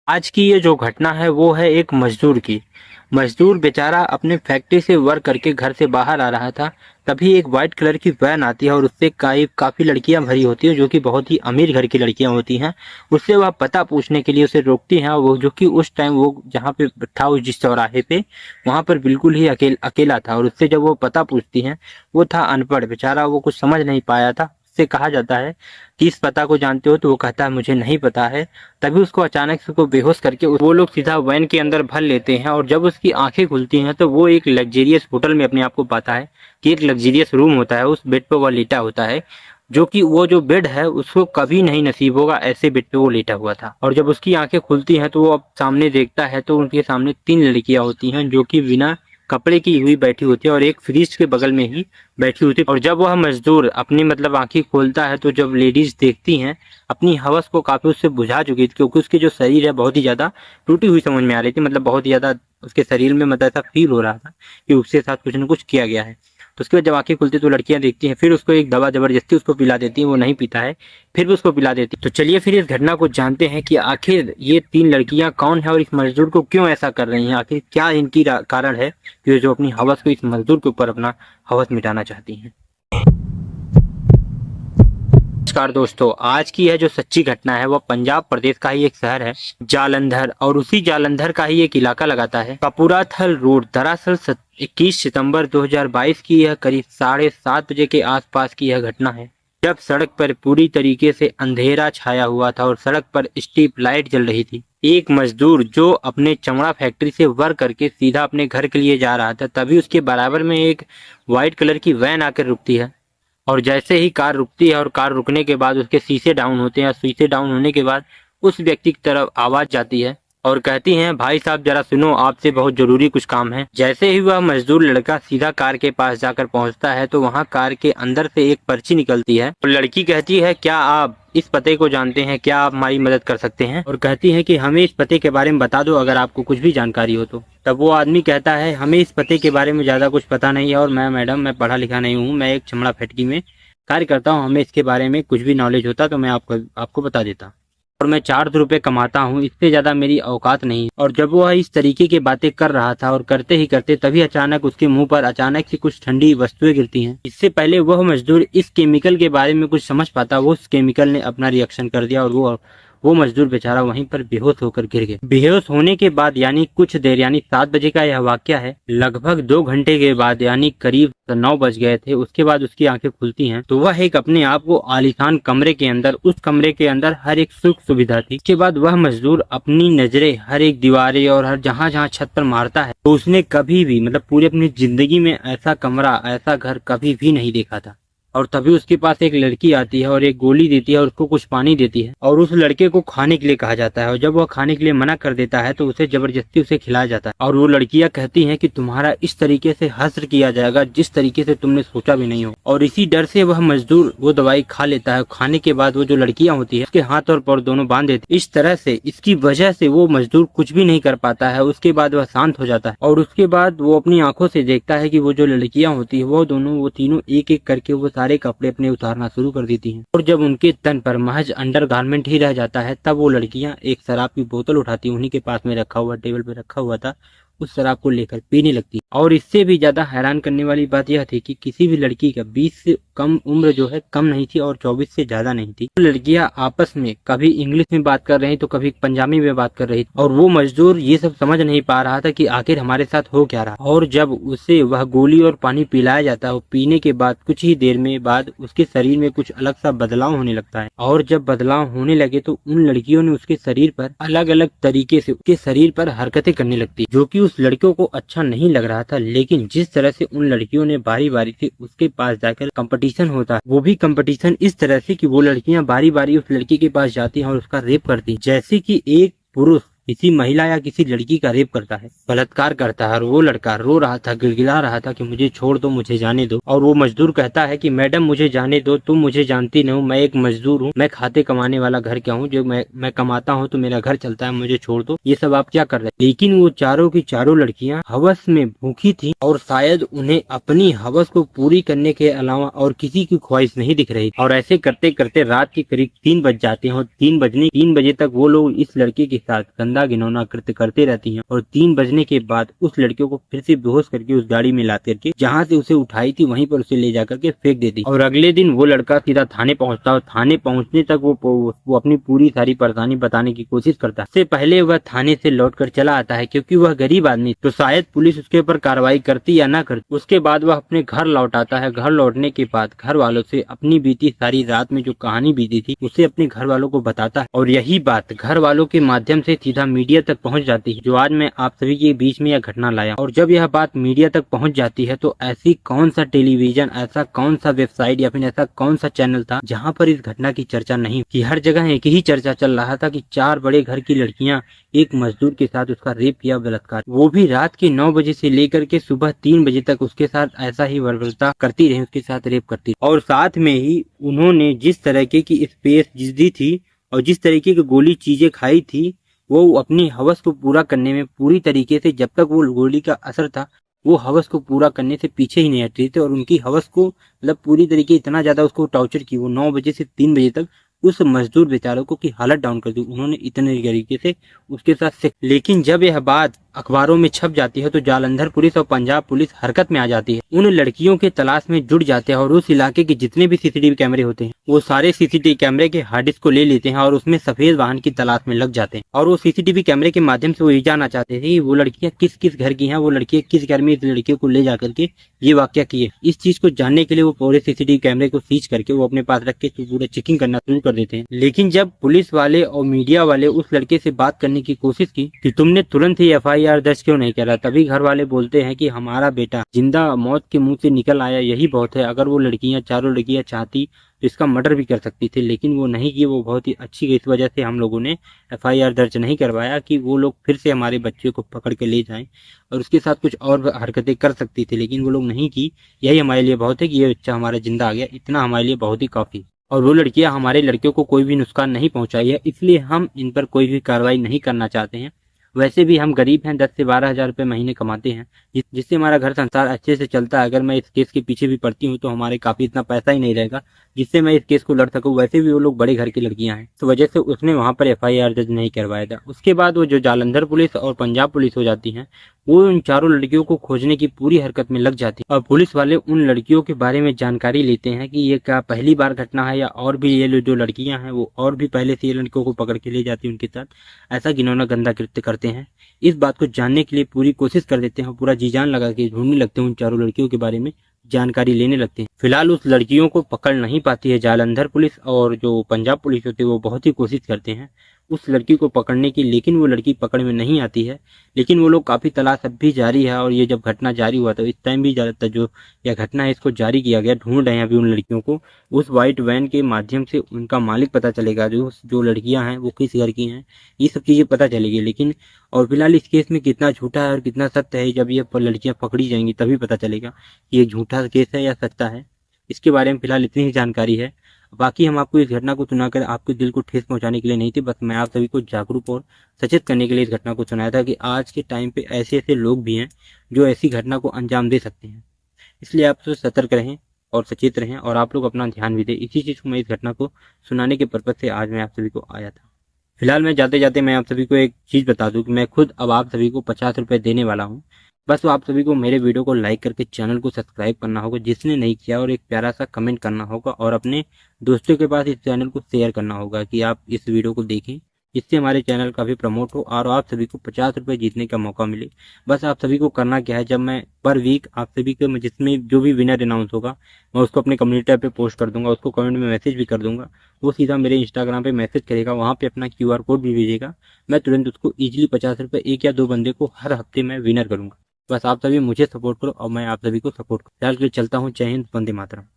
आज की ये जो घटना है वो है एक मजदूर की। मजदूर बेचारा अपने फैक्ट्री से वर्क करके घर से बाहर आ रहा था। तभी एक वाइट कलर की वैन आती है और उससे काफी लड़कियां भरी होती है जो कि बहुत ही अमीर घर की लड़कियां होती हैं। उससे वह पता पूछने के लिए उसे रोकती हैं। वो जो कि उस टाइम वो जहाँ पे था उस जिस चौराहे पे वहां पर बिल्कुल ही अकेला था। और उससे जब वो पता पूछती हैं, वो था अनपढ़ बेचारा, वो कुछ समझ नहीं पाया था। उससे कहा जाता है कि इस पता को जानते हो, तो वो कहता है मुझे नहीं पता है। तभी उसको अचानक से को बेहोश करके वो लोग सीधा वैन के अंदर भर लेते हैं। और जब उसकी आंखें खुलती हैं तो वो एक लग्जेरियस होटल में अपने आप को पाता है कि एक लग्जेरियस रूम होता है, उस बेड पर वह लेटा होता है, जो कि वो जो बेड है उसको कभी नहीं नसीब होगा, ऐसे बेड पे वो लेटा हुआ था। और जब उसकी आंखें खुलती हैं तो वो अब सामने देखता है तो उनके सामने 3 लड़कियां होती हैं जो कि बिना कपड़े की हुई बैठी होती है और एक फ्रिज के बगल में ही बैठी होती है। और जब वह मजदूर अपनी आंखें खोलता है तो जब लेडीज देखती हैं, अपनी हवस को काफी उससे बुझा चुकी थी, क्योंकि उसकी जो शरीर है बहुत ही ज्यादा टूटी हुई समझ में आ रही थी। बहुत ही ज्यादा उसके शरीर में ऐसा फील हो रहा था कि उसके साथ कुछ न कुछ किया गया है। तो उसके बाद जब आंखें खुलती तो लड़कियां देखती हैं, फिर उसको एक दवा जबरदस्ती उसको पिला देती हैं। वो नहीं पीता है, फिर भी उसको पिला देती है। तो चलिए फिर इस घटना को जानते हैं कि आखिर ये 3 लड़कियां कौन है और इस मजदूर को क्यों ऐसा कर रही हैं। आखिर क्या इनकी कारण है कि जो अपनी हवस को इस मजदूर के ऊपर अपना हवस मिटाना चाहती हैं। नमस्कार दोस्तों, आज की यह जो सच्ची घटना है वह पंजाब प्रदेश का ही एक शहर है जालंधर, और उसी जालंधर का ही एक इलाका लगाता है कपूराथल रोड। दरअसल 21 सितंबर 2022 की यह करीब 7:30 बजे के आसपास की यह घटना है, जब सड़क पर पूरी तरीके से अंधेरा छाया हुआ था और सड़क पर स्ट्रीट लाइट जल रही थी। एक मजदूर जो अपने चमड़ा फैक्ट्री से वर्क करके सीधा अपने घर के लिए जा रहा था, तभी उसके बराबर में एक व्हाइट कलर की वैन आकर रुकती है। और जैसे ही कार रुकती है और कार रुकने के बाद उसके शीशे डाउन होते हैं, शीशे डाउन होने के बाद उस व्यक्ति की तरफ आवाज जाती है और कहती हैं, भाई साहब जरा सुनो, आपसे बहुत जरूरी कुछ काम है। जैसे ही वह मजदूर लड़का सीधा कार के पास जाकर पहुंचता है तो वहां कार के अंदर से एक पर्ची निकलती है और लड़की कहती है, क्या आप इस पते को जानते हैं, क्या आप हमारी मदद कर सकते हैं। और कहती है कि हमें इस पते के बारे में बता दो अगर आपको कुछ भी जानकारी हो तो। तब वो आदमी कहता है, हमें इस पते के बारे में ज्यादा कुछ पता नहीं है और मैं पढ़ा लिखा नहीं हूँ, मैं एक चमड़ा फैक्ट्री में कार्य करता हूँ, हमें इसके बारे में कुछ भी नॉलेज होता तो मैं आपको बता देता, और मैं 400 रुपये कमाता हूँ, इससे ज्यादा मेरी औकात नहीं। और जब वह इस तरीके की बातें कर रहा था और करते ही करते तभी अचानक उसके मुंह पर अचानक से कुछ ठंडी वस्तुएं गिरती हैं। इससे पहले वह मजदूर इस केमिकल के बारे में कुछ समझ पाता, वो उस केमिकल ने अपना रिएक्शन कर दिया और वो मजदूर बेचारा वहीं पर बेहोश होकर गिर गया। बेहोश होने के बाद यानी कुछ देर, यानी 7 बजे का यह वाकया है, लगभग 2 घंटे के बाद यानी करीब 9 बज गए थे, उसके बाद उसकी आंखें खुलती हैं तो वह एक अपने आप को आलीशान कमरे के अंदर, उस कमरे के अंदर हर एक सुख सुविधा थी। इसके बाद वह मजदूर अपनी नजरें हर एक दीवारें और हर जहाँ जहाँ छत पर मारता है तो उसने कभी भी पूरी अपनी जिंदगी में ऐसा कमरा, ऐसा घर कभी भी नहीं देखा था। और तभी उसके पास एक लड़की आती है और एक गोली देती है और उसको कुछ पानी देती है और उस लड़के को खाने के लिए कहा जाता है। और जब वह खाने के लिए मना कर देता है तो उसे जबरदस्ती उसे खिलाया जाता है। और वो लड़कियां कहती हैं कि तुम्हारा इस तरीके से हश्र किया जाएगा जिस तरीके से तुमने सोचा भी नहीं हो। और इसी डर से वह मजदूर वो दवाई खा लेता है। खाने के बाद वो जो लड़कियां होती है उसके हाथ और पैर दोनों बांध देती है। इस तरह से इसकी वजह से वो मजदूर कुछ भी नहीं कर पाता है। उसके बाद वह शांत हो जाता है और उसके बाद वो अपनी आंखों से देखता है कि वो जो लड़कियां होती है वो तीनों एक एक करके वो सारे कपड़े अपने उतारना शुरू कर देती हैं। और जब उनके तन पर महज अंडरगारमेंट ही रह जाता है तब वो लड़कियां एक शराब की बोतल उठाती, उन्हीं के पास में रखा हुआ टेबल पे रखा हुआ था, उस शराब को लेकर पीने लगती। और इससे भी ज्यादा हैरान करने वाली बात यह थी कि किसी भी लड़की का 20 से कम उम्र जो है कम नहीं थी और 24 से ज्यादा नहीं थी। तो लड़कियां आपस में कभी इंग्लिश में बात कर रही तो कभी पंजाबी में बात कर रही और वो मजदूर ये सब समझ नहीं पा रहा था कि आखिर हमारे साथ हो क्या रहा। और जब उसे वह गोली और पानी पिलाया जाता है, पीने के बाद कुछ ही देर में बाद उसके शरीर में कुछ अलग सा बदलाव होने लगता है। और जब बदलाव होने लगे तो उन लड़कियों ने उसके शरीर पर अलग अलग तरीके से उसके शरीर पर हरकतें करने लगती, जो कि उस लड़कियों को अच्छा नहीं लग रहा था। लेकिन जिस तरह से उन लड़कियों ने बारी बारी से उसके पास जाकर कंपटीशन होता है, वो भी कंपटीशन इस तरह से कि वो लड़कियां बारी बारी उस लड़की के पास जाती हैं और उसका रेप करती, जैसे कि एक पुरुष किसी महिला या किसी लड़की का रेप करता है, बलात्कार करता है। और वो लड़का रो रहा था, गिड़गिड़ा रहा था कि मुझे छोड़ दो, मुझे जाने दो। और वो मजदूर कहता है कि मैडम मुझे जाने दो, तुम मुझे जानती नहीं हो, मैं एक मजदूर हूँ, मैं खाते कमाने वाला घर क्या हूँ, जो मैं कमाता हूँ तो मेरा घर चलता है, मुझे छोड़ दो, ये सब आप क्या कर रहे हैं। लेकिन वो चारों की चारों लड़कियां हवस में भूखी थी और शायद उन्हें अपनी हवस को पूरी करने के अलावा और किसी की ख्वाहिश नहीं दिख रही। और ऐसे करते करते रात के करीब 3 बज जाते हैं और 3 बजे तक वो लोग इस लड़के के साथ गंदा गंदा घिनौना कृत्य करते रहती हैं और 3 बजने के बाद उस लड़कियों को फिर से बेहोश करके उस गाड़ी में ला करके जहाँ से उसे उठाई थी वहीं पर उसे ले जाकर के फेंक देती। और अगले दिन वो लड़का सीधा थाने पहुंचता और थाने पहुंचने तक वो अपनी पूरी सारी परेशानी बताने की कोशिश करता है। इससे पहले वह थाने से लौटकर चला आता है क्योंकि वह गरीब आदमी, तो शायद पुलिस उसके ऊपर कार्रवाई करती या ना करती। उसके बाद वह अपने घर लौट आता है। घर लौटने के बाद घर वालों से अपनी बीती सारी रात में जो कहानी बीती थी उसे अपने घर वालों को बताता है और यही बात घर वालों के माध्यम से सीधा मीडिया तक पहुंच जाती है, जो आज मैं आप सभी के बीच में यह घटना लाया। और जब यह बात मीडिया तक पहुंच जाती है तो ऐसी कौन सा टेलीविजन, ऐसा कौन सा वेबसाइट या फिर ऐसा कौन सा चैनल था जहां पर इस घटना की चर्चा नहीं की। हर जगह एक ही चर्चा चल रहा था कि 4 बड़े घर की लड़कियां एक मजदूर के साथ उसका रेप किया, बलात्कार, वो भी रात के 9 बजे से लेकर के सुबह 3 बजे तक उसके साथ ऐसा ही बर्बरता करती रही, उसके साथ रेप करती। और साथ में ही उन्होंने जिस तरीके की स्पेस दी थी और जिस तरीके की गोली चीजें खाई थी, वो अपनी हवस को पूरा करने में पूरी तरीके से, जब तक वो गोली का असर था, वो हवस को पूरा करने से पीछे ही नहीं हटते थे। और उनकी हवस को मतलब पूरी तरीके इतना ज्यादा उसको टॉर्चर की, वो 9 बजे से 3 बजे तक उस मजदूर बेचारों को की हालत डाउन कर दी उन्होंने इतने तरीके से उसके साथ। लेकिन जब यह बात अखबारों में छप जाती है तो जालंधर पुलिस और पंजाब पुलिस हरकत में आ जाती है। उन लड़कियों के तलाश में जुट जाते हैं और उस इलाके के जितने भी सीसीटीवी कैमरे होते हैं वो सारे सीसीटीवी कैमरे के हार्ड डिस्क को ले लेते हैं और उसमें सफेद वाहन की तलाश में लग जाते हैं। और वो सीसीटीवी कैमरे के माध्यम से वो ये जानना चाहते थे कि वो लड़कियां किस किस घर की हैं, वो लड़कियां किस घर में इस लड़कियों को ले जाकर के ये वाकया किए। इस चीज को जानने के लिए वो पूरे सीसीटीवी कैमरे को सीज करके वो अपने पास रख के पूरे चेकिंग करना शुरू कर देते हैं। लेकिन जब पुलिस वाले और मीडिया वाले उस लड़के से बात करने की कोशिश की कि तुमने तुरंत ही FIR दर्ज क्यों नहीं करा, तभी घर वाले बोलते हैं कि हमारा बेटा जिंदा मौत के मुंह से निकल आया, यही बहुत है। अगर वो लड़कियां, चारों लड़कियां चाहती तो इसका मर्डर भी कर सकती थी, लेकिन वो नहीं की। वो बहुत ही अच्छी, इस वजह से हम लोगों ने FIR दर्ज नहीं करवाया कि वो लोग फिर से हमारे बच्चे को पकड़ के ले जाएं और उसके साथ कुछ और हरकतें कर सकती थी, लेकिन वो लोग नहीं की। यही हमारे लिए बहुत है कि ये बच्चा हमारा जिंदा आ गया, इतना हमारे लिए बहुत ही काफी। और वो लड़कियां हमारे लड़कियों को कोई भी नुकसान नहीं पहुंचाई है, इसलिए हम इन पर कोई भी कार्रवाई नहीं करना चाहते हैं। वैसे भी हम गरीब हैं, 10 से 12 हजार रुपये महीने कमाते हैं, जिससे हमारा घर संसार अच्छे से चलता है। अगर मैं इस केस के पीछे भी पड़ती हूँ तो हमारे काफी इतना पैसा ही नहीं रहेगा जिससे मैं इस केस को लड़ सकूं। वैसे भी वो लोग बड़े घर की लड़कियां हैं, तो वजह से उसने वहां पर FIR दर्ज नहीं करवाया था। उसके बाद वो जो जालंधर पुलिस और पंजाब पुलिस हो जाती है, वो उन चारों लड़कियों को खोजने की पूरी हरकत में लग जाती है। और पुलिस वाले उन लड़कियों के बारे में जानकारी लेते हैं कि ये क्या पहली बार घटना है या और भी ये जो लड़कियां हैं वो और भी पहले से ये लड़कियों को पकड़ के ले जाती है, उनके साथ ऐसा घिनौना गंदा कृत्य करते हैं। इस बात को जानने के लिए पूरी कोशिश कर देते हैं, पूरा जी जान लगा के ढूंढने लगते हैं, उन चारों लड़कियों के बारे में जानकारी लेने लगते हैं। फिलहाल उस लड़कियों को पकड़ नहीं पाती है जालंधर पुलिस, और जो पंजाब पुलिस होती है वो बहुत ही कोशिश करते हैं उस लड़की को पकड़ने की, लेकिन वो लड़की पकड़ में नहीं आती है। लेकिन वो लोग काफी तलाश अब भी जारी है, और ये जब घटना जारी हुआ तो इस टाइम भी ज्यादातर जो यह घटना है इसको जारी किया गया, ढूंढ रहे हैं अभी उन लड़कियों को। उस व्हाइट वैन के माध्यम से उनका मालिक पता चलेगा, जो लड़कियां हैं वो किस घर की हैं, ये सब चीजें पता चलेगी। लेकिन और फिलहाल इस केस में कितना झूठा है और कितना सत्य है, जब ये लड़कियां पकड़ी जाएंगी तभी पता चलेगा कि ये झूठा केस है या सच्चा है। इसके बारे में फिलहाल इतनी ही जानकारी है। बाकी हम आपको इस घटना को सुनाकर आपके दिल को ठेस पहुंचाने के लिए नहीं थे, बस मैं आप सभी को जागरूक और सचेत करने के लिए इस घटना को सुनाया था कि आज के टाइम पे ऐसे ऐसे लोग भी हैं जो ऐसी घटना को अंजाम दे सकते हैं। इसलिए आप तो सतर्क रहें और सचेत रहें, और आप लोग अपना ध्यान भी दें। इसी चीज को मैं इस घटना को सुनाने के पर्पज से आज मैं आप सभी को आया था। फिलहाल मैं जाते जाते मैं आप सभी को एक चीज बता दूं कि मैं खुद अब आप सभी को 50 रुपए देने वाला हूं। बस आप सभी को मेरे वीडियो को लाइक करके चैनल को सब्सक्राइब करना होगा जिसने नहीं किया, और एक प्यारा सा कमेंट करना होगा, और अपने दोस्तों के पास इस चैनल को शेयर करना होगा कि आप इस वीडियो को देखें, जिससे हमारे चैनल का भी प्रमोट हो और आप सभी को 50 रुपए जीतने का मौका मिले। बस आप सभी को करना क्या है, जब मैं पर वीक आप सभी को जिसमें जो भी विनर अनाउंस होगा मैं उसको अपने कम्युनिटी टैब पे पोस्ट कर दूंगा, उसको कमेंट में मैसेज भी कर दूंगा। वो सीधा मेरे इंस्टाग्राम पे मैसेज करेगा, वहाँ पे अपना QR कोड भी भेजेगा, मैं तुरंत उसको इजीली 50 रुपए 1 या 2 बंदे को हर हफ्ते में विनर करूंगा। बस आप सभी मुझे सपोर्ट करो और मैं आप सभी को सपोर्ट करूँ। फिलहाल के लिए चलता हूँ। जय हिंद, वंदे मातरम।